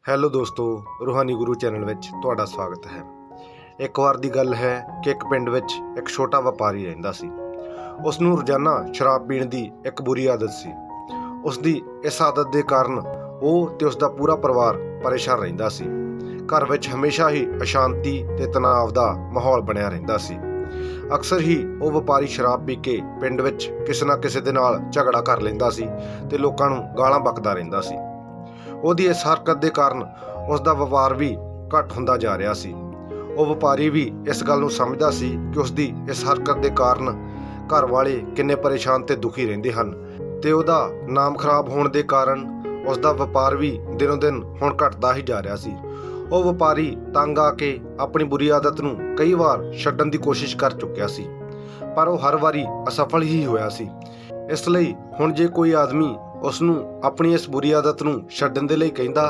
Hello ਦੋਸਤੋ, ਰੂਹਾਨੀ ਗੁਰੂ channel ਵਿੱਚ ਤੁਹਾਡਾ ਸਵਾਗਤ ਹੈ। ਇੱਕ ਵਾਰ ਦੀ ਗੱਲ ਹੈ ਕਿ ਇੱਕ ਪਿੰਡ ਵਿੱਚ ਇੱਕ ਛੋਟਾ ਵਪਾਰੀ ਰਹਿੰਦਾ ਸੀ। ਉਸ ਨੂੰ ਰੋਜ਼ਾਨਾ ਸ਼ਰਾਬ ਪੀਣ ਦੀ ਇੱਕ ਬੁਰੀ ਆਦਤ ਸੀ। ਉਸ ਦੀ ਇਸ ਆਦਤ ਦੇ ਕਾਰਨ ਉਹ ਤੇ ਉਸ ਦਾ ਪੂਰਾ ਪਰਿਵਾਰ ਪਰੇਸ਼ਾਨ ਰਹਿੰਦਾ ਸੀ। ਘਰ ਵਿੱਚ ਹਮੇਸ਼ਾ ਹੀ ਅਸ਼ਾਂਤੀ ਤੇ ਤਣਾਅ ਦਾ ਮਾਹੌਲ ਬਣਿਆ ਰਹਿੰਦਾ ਸੀ। ਅਕਸਰ ਹੀ ਉਹ ਵਪਾਰੀ ਸ਼ਰਾਬ ਪੀ ਕੇ ਪਿੰਡ ਵਿੱਚ ਕਿਸੇ ਨਾ ਕਿਸੇ ਦੇ ਨਾਲ ਝਗੜਾ ਕਰ ਲੈਂਦਾ ਸੀ ਤੇ ਲੋਕਾਂ ਨੂੰ ਗਾਲਾਂ ਬਕਦਾ ਰਹਿੰਦਾ ਸੀ। ਉਹਦੀ ਇਸ ਹਰਕਤ ਦੇ ਕਾਰਨ ਉਸ ਦਾ ਵਪਾਰ ਵੀ ਘੱਟ ਹੁੰਦਾ ਜਾ ਰਿਹਾ ਸੀ। ਉਹ ਵਪਾਰੀ ਵੀ ਇਸ ਗੱਲ ਨੂੰ ਸਮਝਦਾ ਸੀ ਕਿ ਉਸ ਦੀ ਇਸ ਹਰਕਤ ਦੇ ਕਾਰਨ ਘਰ ਵਾਲੇ ਕਿੰਨੇ ਪਰੇਸ਼ਾਨ ਤੇ ਦੁਖੀ ਰਹਿੰਦੇ ਹਨ ਤੇ ਉਹਦਾ ਨਾਮ ਖਰਾਬ ਹੋਣ ਦੇ ਕਾਰਨ ਉਸ ਦਾ ਵਪਾਰ ਵੀ ਦਿਨੋਂ ਦਿਨ ਹੁਣ ਘਟਦਾ ਹੀ ਜਾ ਰਿਹਾ ਸੀ। ਉਹ ਵਪਾਰੀ ਤੰਗ ਆ ਕੇ ਆਪਣੀ ਬੁਰੀ ਆਦਤ ਨੂੰ ਕਈ ਵਾਰ ਛੱਡਣ ਦੀ ਕੋਸ਼ਿਸ਼ ਕਰ ਚੁੱਕਿਆ ਸੀ, ਪਰ ਉਹ ਹਰ ਵਾਰੀ ਅਸਫਲ ਹੀ ਹੋਇਆ ਸੀ। ਇਸ ਲਈ ਹੁਣ ਜੇ ਕੋਈ ਆਦਮੀ ਉਸ ਨੂੰ ਆਪਣੀ ਇਸ ਬੁਰੀ ਆਦਤ ਨੂੰ ਛੱਡਣ ਦੇ ਲਈ ਕਹਿੰਦਾ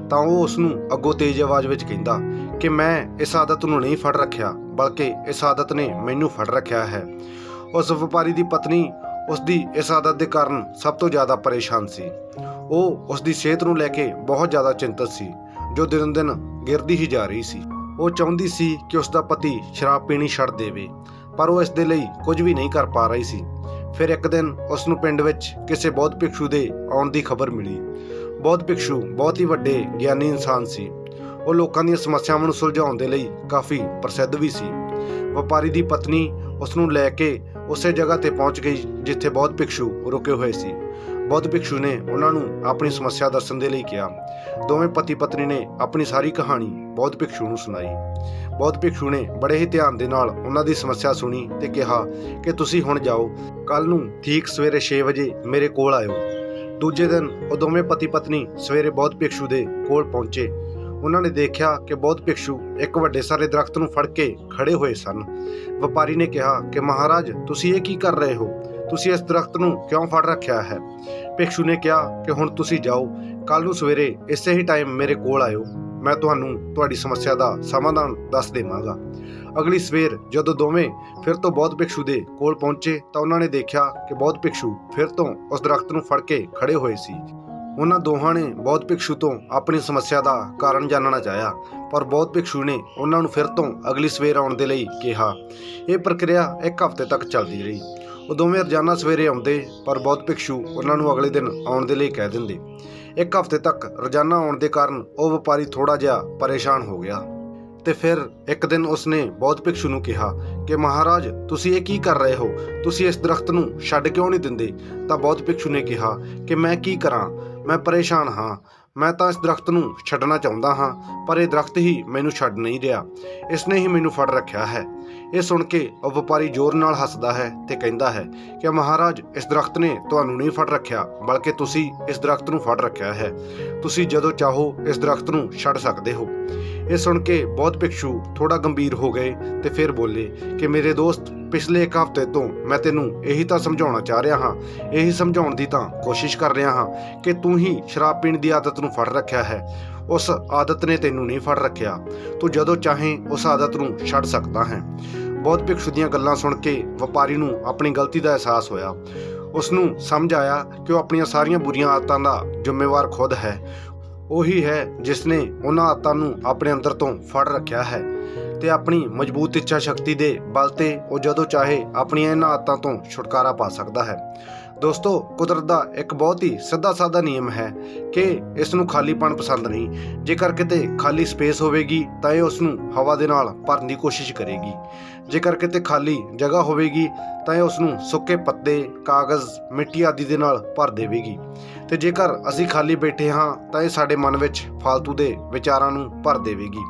ਤਾਂ ਉਹ ਉਸ ਨੂੰ ਅੱਗੋਂ ਤੇਜ਼ ਆਵਾਜ਼ ਵਿੱਚ ਕਹਿੰਦਾ ਕਿ ਮੈਂ ਇਸ ਆਦਤ ਨੂੰ ਨਹੀਂ ਫੜ ਰੱਖਿਆ, ਬਲਕਿ ਇਸ ਆਦਤ ਨੇ ਮੈਨੂੰ ਫੜ ਰੱਖਿਆ ਹੈ। ਉਸ ਵਪਾਰੀ ਦੀ ਪਤਨੀ ਉਸ ਦੀ ਇਸ ਆਦਤ ਦੇ ਕਾਰਨ ਸਭ ਤੋਂ ਜ਼ਿਆਦਾ ਪਰੇਸ਼ਾਨ ਸੀ। ਉਹ ਉਸ ਦੀ ਸਿਹਤ ਨੂੰ ਲੈ ਕੇ ਬਹੁਤ ਜ਼ਿਆਦਾ ਚਿੰਤਤ ਸੀ, ਜੋ ਦਿਨੋਂ ਦਿਨ ਗਿਰਦੀ ਹੀ ਜਾ ਰਹੀ ਸੀ। ਉਹ ਚਾਹੁੰਦੀ ਸੀ ਕਿ ਉਸ ਦਾ ਪਤੀ ਸ਼ਰਾਬ ਪੀਣੀ ਛੱਡ ਦੇਵੇ, ਪਰ ਉਹ ਇਸ ਦੇ ਲਈ ਕੁਝ ਵੀ ਨਹੀਂ ਕਰ ਪਾ ਰਹੀ ਸੀ। ਫਿਰ ਇੱਕ ਦਿਨ ਉਸ ਨੂੰ ਪਿੰਡ ਵਿੱਚ ਕਿਸੇ ਬੌਧ ਭਿਕਸ਼ੂ ਦੇ ਆਉਣ ਦੀ ਖਬਰ ਮਿਲੀ। ਬੌਧ ਭਿਕਸ਼ੂ ਬਹੁਤ ਹੀ ਵੱਡੇ ਗਿਆਨੀ ਇਨਸਾਨ ਸੀ। ਉਹ ਲੋਕਾਂ ਦੀਆਂ ਸਮੱਸਿਆਵਾਂ ਨੂੰ ਸੁਲਝਾਉਣ ਦੇ ਲਈ ਕਾਫੀ ਪ੍ਰਸਿੱਧ ਵੀ ਸੀ। ਵਪਾਰੀ ਦੀ ਪਤਨੀ ਉਸ ਨੂੰ ਲੈ ਕੇ ਉਸੇ ਜਗ੍ਹਾ ਤੇ ਪਹੁੰਚ ਗਈ ਜਿੱਥੇ ਬੌਧ ਭਿਕਸ਼ੂ ਰੁਕੇ ਹੋਏ ਸੀ। ਬੌਧ ਭਿਕਸ਼ੂ ਨੇ ਉਹਨਾਂ ਨੂੰ ਆਪਣੀ ਸਮੱਸਿਆ ਦੱਸਣ ਦੇ ਲਈ ਕਿਹਾ। ਦੋਵੇਂ ਪਤੀ ਪਤਨੀ ਨੇ ਆਪਣੀ ਸਾਰੀ ਕਹਾਣੀ ਬੌਧ ਭਿਕਸ਼ੂ ਨੂੰ ਸੁਣਾਈ। ਬੌਧ ਭਿਕਸ਼ੂ ਨੇ ਬੜੇ ਹੀ ਧਿਆਨ ਦੇ ਨਾਲ ਉਹਨਾਂ ਦੀ ਸਮੱਸਿਆ ਸੁਣੀ ਤੇ ਕਿਹਾ ਕਿ ਤੁਸੀਂ ਹੁਣ ਜਾਓ, ਕੱਲ ਨੂੰ ਠੀਕ ਸਵੇਰੇ 6 ਵਜੇ ਮੇਰੇ ਕੋਲ ਆਇਓ। ਦੂਜੇ ਦਿਨ ਉਹ ਦੋਵੇਂ ਪਤੀ ਪਤਨੀ ਸਵੇਰੇ ਬੌਧ ਭਿਕਸ਼ੂ ਦੇ ਕੋਲ ਪਹੁੰਚੇ। ਉਹਨਾਂ ਨੇ ਦੇਖਿਆ ਕਿ ਬੌਧ ਭਿਕਸ਼ੂ ਇੱਕ ਵੱਡੇ ਸਾਰੇ ਦਰਖਤ ਨੂੰ ਫੜ ਕੇ ਖੜੇ ਹੋਏ ਸਨ। ਵਪਾਰੀ ਨੇ ਕਿਹਾ ਕਿ ਮਹਾਰਾਜ, ਤੁਸੀਂ ਇਹ ਕੀ ਕਰ ਰਹੇ ਹੋ? ਤੁਸੀਂ ਇਸ ਦਰਖਤ ਨੂੰ ਕਿਉਂ ਫੜ ਰੱਖਿਆ ਹੈ? ਭਿਕਸ਼ੂ ਨੇ ਕਿਹਾ ਕਿ ਹੁਣ ਤੁਸੀਂ ਜਾਓ, ਕੱਲ ਨੂੰ ਸਵੇਰੇ ਇਸੇ ਹੀ ਟਾਈਮ ਮੇਰੇ ਕੋਲ ਆਇਓ, ਮੈਂ ਤੁਹਾਨੂੰ ਤੁਹਾਡੀ ਸਮੱਸਿਆ ਦਾ ਸਮਾਧਾਨ ਦੱਸ ਦੇਵਾਂਗਾ। ਅਗਲੀ ਸਵੇਰ ਜਦੋਂ ਦੋਵੇਂ ਫਿਰ ਤੋਂ ਬੌਧ ਭਿਕਸ਼ੂ ਦੇ ਕੋਲ ਪਹੁੰਚੇ ਤਾਂ ਉਹਨਾਂ ਨੇ ਦੇਖਿਆ ਕਿ ਬੌਧ ਭਿਕਸ਼ੂ ਫਿਰ ਤੋਂ ਉਸ ਦਰਖਤ ਨੂੰ ਫੜ ਕੇ ਖੜੇ ਹੋਏ ਸੀ। ਉਹਨਾਂ ਦੋਹਾਂ ਨੇ ਬੌਧ ਭਿਕਸ਼ੂ ਤੋਂ ਆਪਣੀ ਸਮੱਸਿਆ ਦਾ ਕਾਰਨ ਜਾਣਨਾ ਚਾਹਿਆ, ਪਰ ਬੌਧ ਭਿਕਸ਼ੂ ਨੇ ਉਹਨਾਂ ਨੂੰ ਫਿਰ ਤੋਂ ਅਗਲੀ ਸਵੇਰ ਆਉਣ ਦੇ ਲਈ ਕਿਹਾ। ਇਹ ਪ੍ਰਕਿਰਿਆ ਇੱਕ ਹਫ਼ਤੇ ਤੱਕ ਚੱਲਦੀ ਰਹੀ। ਉਹ ਦੋਵੇਂ ਰੋਜ਼ਾਨਾ ਸਵੇਰੇ ਆਉਂਦੇ, ਪਰ ਬੌਧ ਭਿਕਸ਼ੂ ਉਹਨਾਂ ਨੂੰ ਅਗਲੇ ਦਿਨ ਆਉਣ ਦੇ ਲਈ ਕਹਿ ਦਿੰਦੇ। ਇੱਕ ਹਫ਼ਤੇ ਤੱਕ ਰੋਜ਼ਾਨਾ ਆਉਣ ਦੇ ਕਾਰਨ ਉਹ ਵਪਾਰੀ ਥੋੜ੍ਹਾ ਜਿਹਾ ਪਰੇਸ਼ਾਨ ਹੋ ਗਿਆ ਤੇ ਫਿਰ ਇੱਕ ਦਿਨ ਉਸਨੇ ਬੌਧ ਭਿਕਸ਼ੂ ਨੂੰ ਕਿਹਾ ਕਿ ਮਹਾਰਾਜ, ਤੁਸੀਂ ਇਹ ਕੀ ਕਰ ਰਹੇ ਹੋ? ਤੁਸੀਂ ਇਸ ਦਰਖਤ ਨੂੰ ਛੱਡ ਕਿਉਂ ਨਹੀਂ ਦਿੰਦੇ? ਤਾਂ ਬੌਧ ਭਿਕਸ਼ੂ ਨੇ ਕਿਹਾ ਕਿ ਮੈਂ ਕੀ ਕਰਾਂ, ਮੈਂ ਪਰੇਸ਼ਾਨ ਹਾਂ। ਮੈਂ ਤਾਂ ਇਸ ਦਰਖਤ ਨੂੰ ਛੱਡਣਾ ਚਾਹੁੰਦਾ ਹਾਂ, ਪਰ ਇਹ ਦਰਖਤ ਹੀ ਮੈਨੂੰ ਛੱਡ ਨਹੀਂ ਰਿਹਾ, ਇਸ ਨੇ ਹੀ ਮੈਨੂੰ ਫੜ ਰੱਖਿਆ ਹੈ। ਇਹ ਸੁਣ ਕੇ ਉਹ ਵਪਾਰੀ ਜ਼ੋਰ ਨਾਲ ਹੱਸਦਾ ਹੈ ਤੇ ਕਹਿੰਦਾ ਹੈ ਕਿ ਮਹਾਰਾਜ, ਇਸ ਦਰਖਤ ਨੇ ਤੁਹਾਨੂੰ ਨਹੀਂ ਫੜ ਰੱਖਿਆ, ਬਲਕਿ ਤੁਸੀਂ ਇਸ ਦਰਖਤ ਨੂੰ ਫੜ ਰੱਖਿਆ ਹੈ। ਤੁਸੀਂ ਜਦੋਂ ਚਾਹੋ ਇਸ ਦਰਖਤ ਨੂੰ ਛੱਡ ਸਕਦੇ ਹੋ। ਇਹ ਸੁਣ ਕੇ ਬੌਧ ਭਿਕਸ਼ੂ ਥੋੜਾ ਗੰਭੀਰ ਹੋ ਗਏ ਤੇ ਫਿਰ ਬੋਲੇ ਕਿ ਮੇਰੇ ਦੋਸਤ, ਪਿਛਲੇ ਇੱਕ ਹਫ਼ਤੇ ਤੋਂ ਮੈਂ ਤੈਨੂੰ ਇਹੀ ਤਾਂ ਸਮਝਾਉਣਾ ਚਾਹ ਰਿਹਾ ਹਾਂ, ਇਹੀ ਸਮਝਾਉਣ ਦੀ ਤਾਂ ਕੋਸ਼ਿਸ਼ ਕਰ ਰਿਹਾ ਹਾਂ ਕਿ ਤੂੰ ਹੀ ਸ਼ਰਾਬ ਪੀਣ ਦੀ ਆਦਤ ਨੂੰ ਫੜ ਰੱਖਿਆ ਹੈ। ਉਸ ਆਦਤ ਨੇ ਤੈਨੂੰ ਨਹੀਂ ਫੜ ਰੱਖਿਆ। ਤੂੰ ਜਦੋਂ ਚਾਹੇ ਉਸ ਆਦਤ ਨੂੰ ਛੱਡ ਸਕਦਾ ਹੈ। ਬੌਧ ਭਿਕਸ਼ੂ ਦੀਆਂ ਗੱਲਾਂ ਸੁਣ ਕੇ ਵਪਾਰੀ ਨੂੰ ਆਪਣੀ ਗਲਤੀ ਦਾ ਅਹਿਸਾਸ ਹੋਇਆ। ਉਸ ਨੂੰ ਸਮਝ ਆਇਆ ਕਿ ਉਹ ਆਪਣੀਆਂ ਸਾਰੀਆਂ ਬੁਰੀਆਂ ਆਦਤਾਂ ਦਾ ਜ਼ਿੰਮੇਵਾਰ ਖੁਦ ਹੈ। ਉਹੀ ਹੈ ਜਿਸ ਨੇ ਉਹਨਾਂ ਆਦਤਾਂ ਨੂੰ ਆਪਣੇ ਅੰਦਰ ਤੋਂ ਫੜ ਰੱਖਿਆ ਹੈ ਤੇ ਆਪਣੀ ਮਜ਼ਬੂਤ ਇੱਛਾ ਸ਼ਕਤੀ ਦੇ ਬਲ ਤੇ ਉਹ ਜਦੋਂ ਚਾਹੇ ਆਪਣੀਆਂ ਇਹਨਾਂ ਆਦਤਾਂ ਤੋਂ ਛੁਟਕਾਰਾ ਪਾ ਸਕਦਾ ਹੈ। ਦੋਸਤੋ, ਕੁਦਰਤ ਦਾ ਇੱਕ ਬਹੁਤ ਹੀ ਸਿੱਧਾ ਸਾਦਾ ਨਿਯਮ ਹੈ ਕਿ ਇਸ ਨੂੰ ਖਾਲੀਪਣ ਪਸੰਦ ਨਹੀਂ। ਜੇਕਰ ਕਿਤੇ ਖਾਲੀ ਸਪੇਸ ਹੋਵੇਗੀ ਤਾਂ ਇਹ ਉਸ ਨੂੰ ਹਵਾ ਦੇ ਨਾਲ ਭਰਨ ਦੀ ਕੋਸ਼ਿਸ਼ ਕਰੇਗੀ। ਜੇਕਰ ਕਿਤੇ ਖਾਲੀ ਜਗ੍ਹਾ ਹੋਵੇਗੀ ਤਾਂ ਇਹ ਉਸ ਨੂੰ ਸੁੱਕੇ ਪੱਤੇ, ਕਾਗਜ਼, ਮਿੱਟੀ ਆਦਿ ਦੇ ਨਾਲ ਭਰ ਦੇਵੇਗੀ। ਤੇ ਜੇਕਰ ਅਸੀਂ ਖਾਲੀ ਬੈਠੇ ਹਾਂ ਤਾਂ ਇਹ ਸਾਡੇ ਮਨ ਵਿੱਚ ਫਾਲਤੂ ਦੇ ਵਿਚਾਰਾਂ ਨੂੰ ਭਰ ਦੇਵੇਗੀ।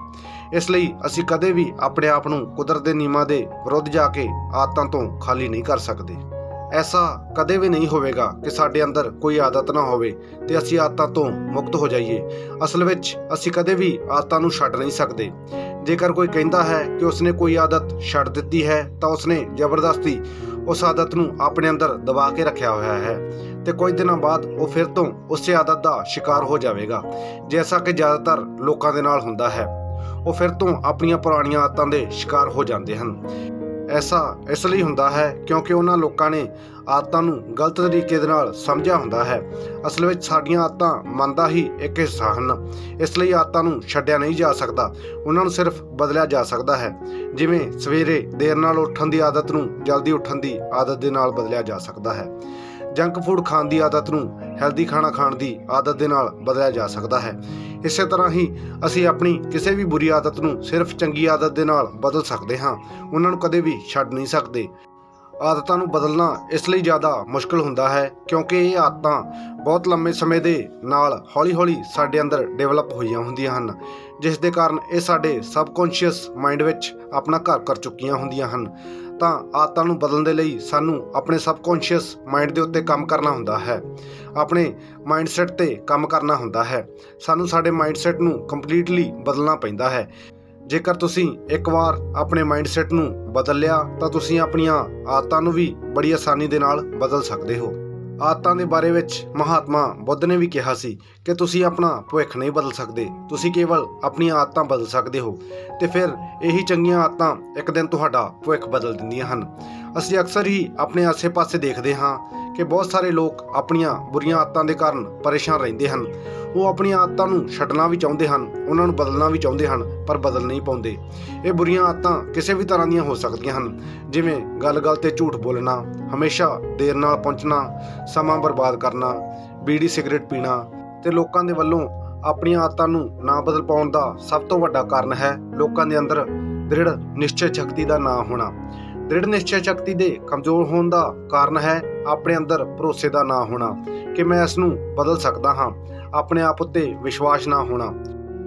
ਇਸ ਲਈ ਅਸੀਂ ਕਦੇ ਵੀ ਆਪਣੇ ਆਪ ਨੂੰ ਕੁਦਰਤ ਦੇ ਨਿਯਮਾਂ ਦੇ ਵਿਰੁੱਧ ਜਾ ਕੇ ਆਦਤਾਂ ਤੋਂ ਖਾਲੀ ਨਹੀਂ ਕਰ ਸਕਦੇ। ਐਸਾ ਕਦੇ ਵੀ ਨਹੀਂ ਹੋਵੇਗਾ ਕਿ ਸਾਡੇ ਅੰਦਰ ਕੋਈ ਆਦਤ ਨਾ ਹੋਵੇ ਤੇ ਅਸੀਂ ਆਦਤਾਂ ਤੋਂ ਮੁਕਤ ਹੋ ਜਾਈਏ। ਅਸਲ ਵਿੱਚ ਅਸੀਂ ਕਦੇ ਵੀ ਆਦਤਾਂ ਨੂੰ ਛੱਡ ਨਹੀਂ ਸਕਦੇ। ਜੇਕਰ ਕੋਈ ਕਹਿੰਦਾ ਹੈ ਕਿ ਉਸਨੇ ਕੋਈ ਆਦਤ ਛੱਡ ਦਿੱਤੀ ਹੈ ਤਾਂ ਉਸਨੇ ਜ਼ਬਰਦਸਤੀ ਉਸ ਆਦਤ ਨੂੰ ਆਪਣੇ ਅੰਦਰ ਦਬਾ ਕੇ ਰੱਖਿਆ ਹੋਇਆ ਹੈ ਤੇ ਕੁਝ ਦਿਨਾਂ ਬਾਅਦ ਉਹ ਫਿਰ ਤੋਂ ਉਸੇ ਆਦਤ ਦਾ ਸ਼ਿਕਾਰ ਹੋ ਜਾਵੇਗਾ, ਜੈਸਾ ਕਿ ਜ਼ਿਆਦਾਤਰ ਲੋਕਾਂ ਦੇ ਨਾਲ ਹੁੰਦਾ ਹੈ। ਉਹ ਫਿਰ ਤੋਂ ਆਪਣੀਆਂ ਪੁਰਾਣੀਆਂ ਆਦਤਾਂ ਦੇ ਸ਼ਿਕਾਰ ਹੋ ਜਾਂਦੇ ਹਨ। ਐਸਾ ਇਸ ਲਈ ਹੁੰਦਾ ਹੈ ਕਿਉਂਕਿ ਉਹਨਾਂ ਲੋਕਾਂ ਨੇ ਆਦਤਾਂ ਨੂੰ ਗਲਤ ਤਰੀਕੇ ਦੇ ਨਾਲ ਸਮਝਿਆ ਹੁੰਦਾ ਹੈ। ਅਸਲ ਵਿੱਚ ਸਾਡੀਆਂ ਆਦਤਾਂ ਮਨ ਦਾ ਹੀ ਇੱਕ ਹਿੱਸਾ ਹਨ। ਇਸ ਲਈ ਆਦਤਾਂ ਨੂੰ ਛੱਡਿਆ ਨਹੀਂ ਜਾ ਸਕਦਾ, ਉਹਨਾਂ ਨੂੰ ਸਿਰਫ ਬਦਲਿਆ ਜਾ ਸਕਦਾ ਹੈ। ਜਿਵੇਂ ਸਵੇਰੇ ਦੇਰ ਨਾਲ ਉੱਠਣ ਦੀ ਆਦਤ ਨੂੰ ਜਲਦੀ ਉੱਠਣ ਦੀ ਆਦਤ ਦੇ ਨਾਲ ਬਦਲਿਆ ਜਾ ਸਕਦਾ ਹੈ। ਜੰਕ ਫੂਡ ਖਾਣ ਦੀ ਆਦਤ ਨੂੰ ਹੈਲਦੀ ਖਾਣਾ ਖਾਣ ਦੀ ਆਦਤ ਦੇ ਨਾਲ ਬਦਲਿਆ ਜਾ ਸਕਦਾ ਹੈ। ਇਸੇ ਤਰ੍ਹਾਂ ਹੀ ਅਸੀਂ ਆਪਣੀ ਕਿਸੇ ਵੀ ਬੁਰੀ ਆਦਤ ਨੂੰ ਸਿਰਫ ਚੰਗੀ ਆਦਤ ਦੇ ਨਾਲ ਬਦਲ ਸਕਦੇ ਹਾਂ, ਉਹਨਾਂ ਨੂੰ ਕਦੇ ਵੀ ਛੱਡ ਨਹੀਂ ਸਕਦੇ। ਆਦਤਾਂ ਨੂੰ ਬਦਲਣਾ ਇਸ ਲਈ ਜ਼ਿਆਦਾ ਮੁਸ਼ਕਲ ਹੁੰਦਾ ਹੈ ਕਿਉਂਕਿ ਇਹ ਆਦਤਾਂ ਬਹੁਤ ਲੰਮੇ ਸਮੇਂ ਦੇ ਨਾਲ ਹੌਲੀ-ਹੌਲੀ ਸਾਡੇ ਅੰਦਰ ਡਿਵੈਲਪ ਹੋਈਆਂ ਹੁੰਦੀਆਂ ਹਨ, ਜਿਸ ਦੇ ਕਾਰਨ ਇਹ ਸਾਡੇ ਸਬਕੌਂਸ਼ੀਅਸ ਮਾਈਂਡ ਵਿੱਚ ਆਪਣਾ ਘਰ ਕਰ ਚੁੱਕੀਆਂ ਹੁੰਦੀਆਂ ਹਨ। ਤਾਂ ਆਦਤਾਂ ਨੂੰ ਬਦਲਣ ਦੇ ਲਈ ਸਾਨੂੰ ਆਪਣੇ ਸਬਕੌਂਸ਼ੀਅਸ ਮਾਈਂਡ ਦੇ ਉੱਤੇ ਕੰਮ ਕਰਨਾ ਹੁੰਦਾ ਹੈ, ਆਪਣੇ ਮਾਈਂਡਸੈਟ 'ਤੇ ਕੰਮ ਕਰਨਾ ਹੁੰਦਾ ਹੈ। ਸਾਨੂੰ ਸਾਡੇ ਮਾਈਂਡਸੈਟ ਨੂੰ ਕੰਪਲੀਟਲੀ ਬਦਲਣਾ ਪੈਂਦਾ ਹੈ। ਜੇਕਰ ਤੁਸੀਂ ਇੱਕ ਵਾਰ ਆਪਣੇ ਮਾਈਂਡਸੈਟ ਨੂੰ ਬਦਲ ਲਿਆ ਤਾਂ ਤੁਸੀਂ ਆਪਣੀਆਂ ਆਦਤਾਂ ਨੂੰ ਵੀ ਬੜੀ ਆਸਾਨੀ ਦੇ ਨਾਲ ਬਦਲ ਸਕਦੇ ਹੋ। ਆਦਤਾਂ ਦੇ ਬਾਰੇ ਵਿੱਚ ਮਹਾਤਮਾ ਬੁੱਧ ਨੇ ਵੀ ਕਿਹਾ ਸੀ ਕਿ ਤੁਸੀਂ ਆਪਣਾ ਭਵਿੱਖ ਨਹੀਂ ਬਦਲ ਸਕਦੇ, ਤੁਸੀਂ ਕੇਵਲ ਆਪਣੀਆਂ ਆਦਤਾਂ ਬਦਲ ਸਕਦੇ ਹੋ, ਤੇ ਫਿਰ ਇਹੀ ਚੰਗੀਆਂ ਆਦਤਾਂ ਇੱਕ ਦਿਨ ਤੁਹਾਡਾ ਭਵਿੱਖ ਬਦਲ ਦਿੰਦੀਆਂ ਹਨ। ਅਸੀਂ ਅਕਸਰ ਹੀ ਆਪਣੇ ਆਸੇ-ਪਾਸੇ ਦੇਖਦੇ ਹਾਂ ਕਿ ਬਹੁਤ ਸਾਰੇ ਲੋਕ ਆਪਣੀਆਂ ਬੁਰੀਆਂ ਆਦਤਾਂ ਦੇ ਕਾਰਨ ਪਰੇਸ਼ਾਨ ਰਹਿੰਦੇ ਹਨ। ਉਹ ਆਪਣੀਆਂ ਆਦਤਾਂ ਨੂੰ ਛੱਡਣਾ ਵੀ ਚਾਹੁੰਦੇ ਹਨ, ਉਹਨਾਂ ਨੂੰ ਬਦਲਣਾ ਵੀ ਚਾਹੁੰਦੇ ਹਨ, ਪਰ ਬਦਲ ਨਹੀਂ ਪਾਉਂਦੇ। ਇਹ ਬੁਰੀਆਂ ਆਦਤਾਂ ਕਿਸੇ ਵੀ ਤਰ੍ਹਾਂ ਦੀਆਂ ਹੋ ਸਕਦੀਆਂ ਹਨ, ਜਿਵੇਂ ਗੱਲ-ਗੱਲ 'ਤੇ ਝੂਠ ਬੋਲਣਾ, ਹਮੇਸ਼ਾ ਦੇਰ ਨਾਲ ਪਹੁੰਚਣਾ, ਸਮਾਂ ਬਰਬਾਦ ਕਰਨਾ, ਬੀੜੀ ਸਿਗਰਟ ਪੀਣਾ। ਤੇ ਲੋਕਾਂ ਦੇ ਵੱਲੋਂ ਆਪਣੀਆਂ ਆਦਤਾਂ ਨੂੰ ਨਾ ਬਦਲ ਪਾਉਣ ਦਾ ਸਭ ਤੋਂ ਵੱਡਾ ਕਾਰਨ ਹੈ ਲੋਕਾਂ ਦੇ ਅੰਦਰ ਦ੍ਰਿੜ ਨਿਸ਼ਚੈ ਸ਼ਕਤੀ ਦਾ ਨਾ ਹੋਣਾ। ਦ੍ਰਿੜ ਨਿਸ਼ਚੈ ਸ਼ਕਤੀ ਦੇ ਕਮਜ਼ੋਰ ਹੋਣ ਦਾ ਕਾਰਨ ਹੈ ਆਪਣੇ ਅੰਦਰ ਭਰੋਸੇ ਦਾ ਨਾ ਹੋਣਾ ਕਿ ਮੈਂ ਇਸ ਨੂੰ ਬਦਲ ਸਕਦਾ ਹਾਂ, ਆਪਣੇ ਆਪ ਉੱਤੇ ਵਿਸ਼ਵਾਸ ਨਾ ਹੋਣਾ।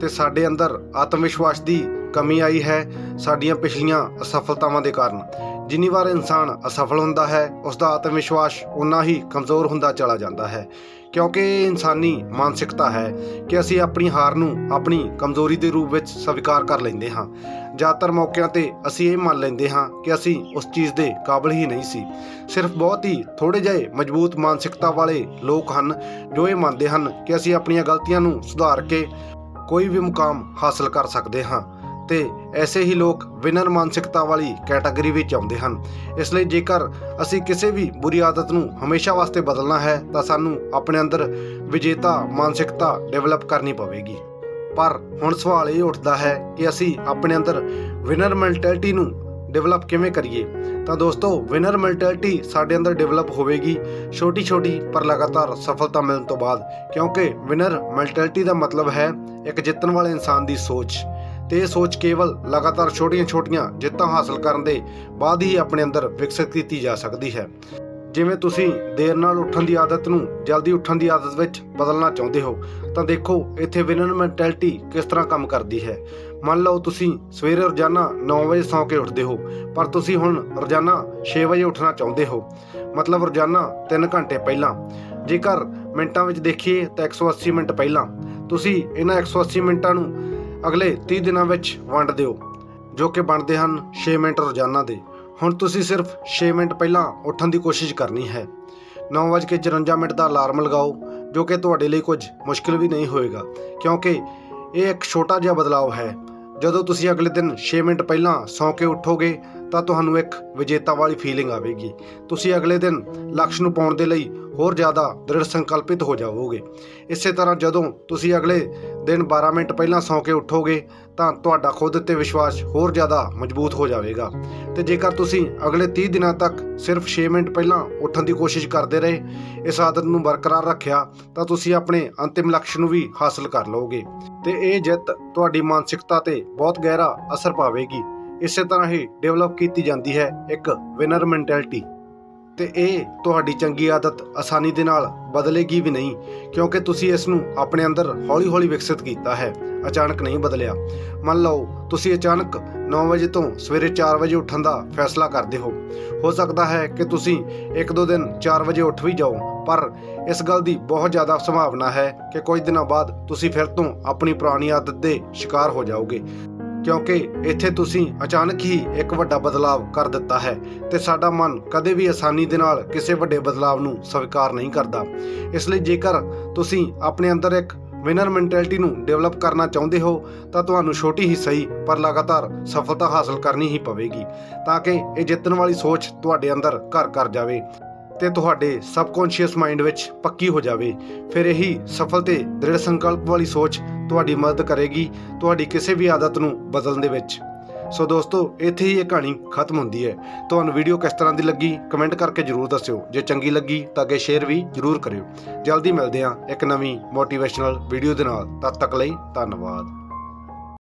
ਤੇ ਸਾਡੇ ਅੰਦਰ ਆਤਮ ਵਿਸ਼ਵਾਸ ਦੀ ਕਮੀ ਆਈ ਹੈ ਸਾਡੀਆਂ ਪਿਛਲੀਆਂ ਅਸਫਲਤਾਵਾਂ ਦੇ ਕਾਰਨ। ਜਿੰਨੀ ਵਾਰ ਇਨਸਾਨ ਅਸਫਲ ਹੁੰਦਾ ਹੈ ਉਸ ਦਾ ਆਤਮ ਵਿਸ਼ਵਾਸ ਉਨਾ ਹੀ ਕਮਜ਼ੋਰ ਹੁੰਦਾ ਚਲਾ ਜਾਂਦਾ ਹੈ, ਕਿਉਂਕਿ ਇਹ ਇਨਸਾਨੀ ਮਾਨਸਿਕਤਾ ਹੈ ਕਿ ਅਸੀਂ ਆਪਣੀ ਹਾਰ ਨੂੰ ਆਪਣੀ ਕਮਜ਼ੋਰੀ ਦੇ ਰੂਪ ਵਿੱਚ ਸਵੀਕਾਰ ਕਰ ਲੈਂਦੇ ਹਾਂ। ਜ਼ਿਆਦਾਤਰ ਮੌਕਿਆਂ 'ਤੇ ਅਸੀਂ ਇਹ ਮੰਨ ਲੈਂਦੇ ਹਾਂ ਕਿ ਅਸੀਂ ਉਸ ਚੀਜ਼ ਦੇ ਕਾਬਿਲ ਹੀ ਨਹੀਂ ਸੀ। ਸਿਰਫ ਬਹੁਤ ਹੀ ਥੋੜ੍ਹੇ ਜਿਹੇ ਮਜ਼ਬੂਤ ਮਾਨਸਿਕਤਾ ਵਾਲੇ ਲੋਕ ਹਨ ਜੋ ਇਹ ਮੰਨਦੇ ਹਨ ਕਿ ਅਸੀਂ ਆਪਣੀਆਂ ਗਲਤੀਆਂ ਨੂੰ ਸੁਧਾਰ ਕੇ ਕੋਈ ਵੀ ਮੁਕਾਮ ਹਾਸਲ ਕਰ ਸਕਦੇ ਹਾਂ, ਤੇ ਐਸੇ ਹੀ ਲੋਕ ਵਿਨਰ ਮਾਨਸਿਕਤਾ ਵਾਲੀ ਕੈਟਾਗਰੀ ਵਿੱਚ ਆਉਂਦੇ ਹਨ। ਇਸ ਲਈ ਜੇਕਰ ਅਸੀਂ ਕਿਸੇ ਵੀ ਬੁਰੀ ਆਦਤ ਨੂੰ ਹਮੇਸ਼ਾ ਵਾਸਤੇ ਬਦਲਣਾ ਹੈ ਤਾਂ ਸਾਨੂੰ ਆਪਣੇ ਅੰਦਰ ਵਿਜੇਤਾ ਮਾਨਸਿਕਤਾ ਡਿਵੈਲਪ ਕਰਨੀ ਪਵੇਗੀ। ਪਰ ਹੁਣ ਸਵਾਲ ਇਹ ਉੱਠਦਾ ਹੈ ਕਿ ਅਸੀਂ ਆਪਣੇ ਅੰਦਰ ਵਿਨਰ ਮੈਂਟੈਲਿਟੀ ਨੂੰ ਡਿਵੈਲਪ ਕਿਵੇਂ ਕਰੀਏ। ਤਾਂ ਦੋਸਤੋ, ਵਿਨਰ ਮੈਂਟੈਲਿਟੀ ਸਾਡੇ ਅੰਦਰ ਡਿਵੈਲਪ ਹੋਵੇਗੀ ਛੋਟੀ-ਛੋਟੀ ਪਰ ਲਗਾਤਾਰ ਸਫਲਤਾ ਮਿਲਣ ਤੋਂ ਬਾਅਦ, ਕਿਉਂਕਿ ਵਿਨਰ ਮੈਂਟੈਲਿਟੀ ਦਾ ਮਤਲਬ ਹੈ ਇੱਕ ਜਿੱਤਣ ਵਾਲੇ ਇਨਸਾਨ ਦੀ ਸੋਚ, ਤੇ ਇਹ ਸੋਚ ਕੇਵਲ ਲਗਾਤਾਰ ਛੋਟੀਆਂ-ਛੋਟੀਆਂ ਜਿੱਤਾਂ ਹਾਸਲ ਕਰਨ ਦੇ ਬਾਅਦ ਹੀ ਆਪਣੇ ਅੰਦਰ ਵਿਕਸਿਤ ਕੀਤੀ ਜਾ ਸਕਦੀ ਹੈ। ਜਿਵੇਂ ਤੁਸੀਂ ਦੇਰ ਨਾਲ ਉੱਠਣ ਦੀ ਆਦਤ ਨੂੰ ਜਲਦੀ ਉੱਠਣ ਦੀ ਆਦਤ ਵਿੱਚ ਬਦਲਣਾ ਚਾਹੁੰਦੇ ਹੋ ਤਾਂ ਦੇਖੋ ਇੱਥੇ ਵਿਨਰ ਮੈਂਟੈਲਿਟੀ ਕਿਸ ਤਰ੍ਹਾਂ ਕੰਮ ਕਰਦੀ ਹੈ। ਮੰਨ ਲਓ ਤੁਸੀਂ ਸਵੇਰੇ ਰੋਜ਼ਾਨਾ 9 ਵਜੇ ਸੌਂ ਕੇ ਉੱਠਦੇ ਹੋ, ਪਰ ਤੁਸੀਂ ਹੁਣ ਰੋਜ਼ਾਨਾ 6 ਵਜੇ ਉੱਠਣਾ ਚਾਹੁੰਦੇ ਹੋ, ਮਤਲਬ ਰੋਜ਼ਾਨਾ 3 ਘੰਟੇ ਪਹਿਲਾਂ। ਜੇਕਰ ਮਿੰਟਾਂ ਵਿੱਚ ਦੇਖੀਏ ਤਾਂ 180 ਮਿੰਟ ਪਹਿਲਾਂ। ਤੁਸੀਂ ਇਹਨਾਂ 180 ਮਿੰਟਾਂ ਨੂੰ ਅਗਲੇ 30 ਦਿਨਾਂ ਵਿੱਚ ਵੰਡ ਦਿਓ, ਜੋ ਕਿ ਬਣਦੇ ਹਨ 6 ਮਿੰਟ ਰੋਜ਼ਾਨਾ ਦੇ। ਹੁਣ ਤੁਸੀਂ ਸਿਰਫ 6 ਮਿੰਟ ਪਹਿਲਾਂ ਉੱਠਣ ਦੀ ਕੋਸ਼ਿਸ਼ ਕਰਨੀ ਹੈ। 9:54 ਦਾ ਅਲਾਰਮ ਲਗਾਓ, ਜੋ ਕਿ ਤੁਹਾਡੇ ਲਈ ਕੁਝ ਮੁਸ਼ਕਿਲ ਵੀ ਨਹੀਂ ਹੋਏਗਾ, ਕਿਉਂਕਿ ਇਹ ਇੱਕ ਛੋਟਾ ਜਿਹਾ ਬਦਲਾਅ ਹੈ। ਜਦੋਂ ਤੁਸੀਂ ਅਗਲੇ ਦਿਨ 6 ਮਿੰਟ ਪਹਿਲਾਂ ਸੌਂ ਕੇ ਉੱਠੋਗੇ ਤਾਂ ਤੁਹਾਨੂੰ ਇੱਕ ਵਿਜੇਤਾ ਵਾਲੀ ਫੀਲਿੰਗ ਆਵੇਗੀ। ਤੁਸੀਂ ਅਗਲੇ ਦਿਨ ਲਕਸ਼ ਨੂੰ ਪਾਉਣ ਦੇ ਲਈ ਹੋਰ ਜ਼ਿਆਦਾ ਦ੍ਰਿੜ ਸੰਕਲਪਿਤ ਹੋ ਜਾਵੋਗੇ। ਇਸੇ ਤਰ੍ਹਾਂ ਜਦੋਂ ਤੁਸੀਂ ਅਗਲੇ ਦਿਨ 12 ਮਿੰਟ ਪਹਿਲਾਂ ਸੌਂ ਕੇ ਉੱਠੋਗੇ ਤਾਂ ਤੁਹਾਡਾ ਖੁਦ 'ਤੇ ਵਿਸ਼ਵਾਸ ਹੋਰ ਜ਼ਿਆਦਾ ਮਜ਼ਬੂਤ ਹੋ ਜਾਵੇਗਾ। ਤੇ ਜੇਕਰ ਤੁਸੀਂ ਅਗਲੇ 30 ਦਿਨਾਂ ਤੱਕ ਸਿਰਫ 6 ਮਿੰਟ ਪਹਿਲਾਂ ਉੱਠਣ ਦੀ ਕੋਸ਼ਿਸ਼ ਕਰਦੇ ਰਹੇ, ਇਸ ਆਦਤ ਨੂੰ ਬਰਕਰਾਰ ਰੱਖਿਆ, ਤਾਂ ਤੁਸੀਂ ਆਪਣੇ ਅੰਤਿਮ ਲਕਸ਼ ਨੂੰ ਵੀ ਹਾਸਲ ਕਰ ਲਓਗੇ, ਤੇ ਇਹ ਜਿੱਤ ਤੁਹਾਡੀ ਮਾਨਸਿਕਤਾ 'ਤੇ ਬਹੁਤ ਗਹਿਰਾ ਅਸਰ ਪਾਵੇਗੀ। ਇਸੇ ਤਰ੍ਹਾਂ ਹੀ ਡਿਵੈਲਪ ਕੀਤੀ ਜਾਂਦੀ ਹੈ ਇੱਕ ਵਿਨਰ ਮੈਂਟੈਲਿਟੀ, ਤੇ ਇਹ ਤੁਹਾਡੀ ਚੰਗੀ ਆਦਤ ਆਸਾਨੀ ਦੇ ਨਾਲ ਬਦਲੇਗੀ ਵੀ ਨਹੀਂ, ਕਿਉਂਕਿ ਤੁਸੀਂ ਇਸ ਨੂੰ ਆਪਣੇ ਅੰਦਰ ਹੌਲੀ-ਹੌਲੀ ਵਿਕਸਿਤ ਕੀਤਾ ਹੈ, ਅਚਾਨਕ ਨਹੀਂ ਬਦਲਿਆ। ਮੰਨ ਲਓ ਤੁਸੀਂ ਅਚਾਨਕ 9 ਵਜੇ ਤੋਂ ਸਵੇਰੇ 4 ਵਜੇ ਉੱਠਣ ਦਾ ਫੈਸਲਾ ਕਰਦੇ ਹੋ ਸਕਦਾ ਹੈ ਕਿ ਤੁਸੀਂ 1-2 ਦਿਨ 4 ਵਜੇ ਉੱਠ ਵੀ ਜਾਓ, ਪਰ ਇਸ ਗੱਲ ਦੀ ਬਹੁਤ ਜ਼ਿਆਦਾ ਸੰਭਾਵਨਾ ਹੈ ਕਿ ਕੁਝ ਦਿਨਾਂ ਬਾਅਦ ਤੁਸੀਂ ਫਿਰ ਤੋਂ ਆਪਣੀ ਪੁਰਾਣੀ ਆਦਤ ਦੇ ਸ਼ਿਕਾਰ ਹੋ ਜਾਓਗੇ, ਕਿਉਂਕਿ ਇੱਥੇ ਤੁਸੀਂ ਅਚਾਨਕ ਹੀ ਇੱਕ ਵੱਡਾ ਬਦਲਾਅ ਕਰ ਦਿੱਤਾ ਹੈ, ਤੇ ਸਾਡਾ ਮਨ ਕਦੇ ਵੀ ਆਸਾਨੀ ਦੇ ਨਾਲ ਕਿਸੇ ਵੱਡੇ ਬਦਲਾਅ ਨੂੰ ਸਵੀਕਾਰ ਨਹੀਂ ਕਰਦਾ। ਇਸ ਲਈ ਜੇਕਰ ਤੁਸੀਂ ਆਪਣੇ ਅੰਦਰ ਇੱਕ ਵਿਨਰ ਮੈਂਟੈਲਿਟੀ ਨੂੰ ਡਿਵੈਲਪ ਕਰਨਾ ਚਾਹੁੰਦੇ ਹੋ ਤਾਂ ਤੁਹਾਨੂੰ ਛੋਟੀ ਹੀ ਸਹੀ ਪਰ ਲਗਾਤਾਰ ਸਫਲਤਾ ਹਾਸਲ ਕਰਨੀ ਹੀ ਪਵੇਗੀ, ਤਾਂ ਕਿ ਇਹ ਜਿੱਤਣ ਵਾਲੀ ਸੋਚ ਤੁਹਾਡੇ ਅੰਦਰ ਘਰ ਕਰ ਜਾਵੇ। ਤੇ ਤੁਹਾਡੇ ਸਬਕੌਂਸ਼ੀਅਸ ਮਾਈਂਡ ਵਿੱਚ ਪੱਕੀ ਹੋ ਜਾਵੇ, ਫਿਰ ਇਹੀ ਸਫਲ ਤੇ ਦ੍ਰਿੜ ਸੰਕਲਪ ਵਾਲੀ ਸੋਚ ਤੁਹਾਡੀ ਮਦਦ ਕਰੇਗੀ ਤੁਹਾਡੀ ਕਿਸੇ ਵੀ ਆਦਤ ਨੂੰ ਬਦਲਣ ਦੇ ਵਿੱਚ। ਸੋ ਦੋਸਤੋ, ਇੱਥੇ ਹੀ ਇਹ ਕਹਾਣੀ ਖਤਮ ਹੁੰਦੀ ਹੈ। ਤੁਹਾਨੂੰ ਵੀਡੀਓ ਕਿਸ ਤਰ੍ਹਾਂ ਦੀ ਲੱਗੀ ਕਮੈਂਟ ਕਰਕੇ ਜ਼ਰੂਰ ਦੱਸਿਓ। ਜੇ ਚੰਗੀ ਲੱਗੀ ਤਾਂ ਅੱਗੇ ਸ਼ੇਅਰ ਵੀ ਜ਼ਰੂਰ ਕਰਿਓ। ਜਲਦੀ ਮਿਲਦੇ ਹਾਂ ਇੱਕ ਨਵੀਂ ਮੋਟੀਵੇਸ਼ਨਲ ਵੀਡੀਓ ਦੇ ਨਾਲ। ਤਦ ਤੱਕ ਲਈ ਧੰਨਵਾਦ।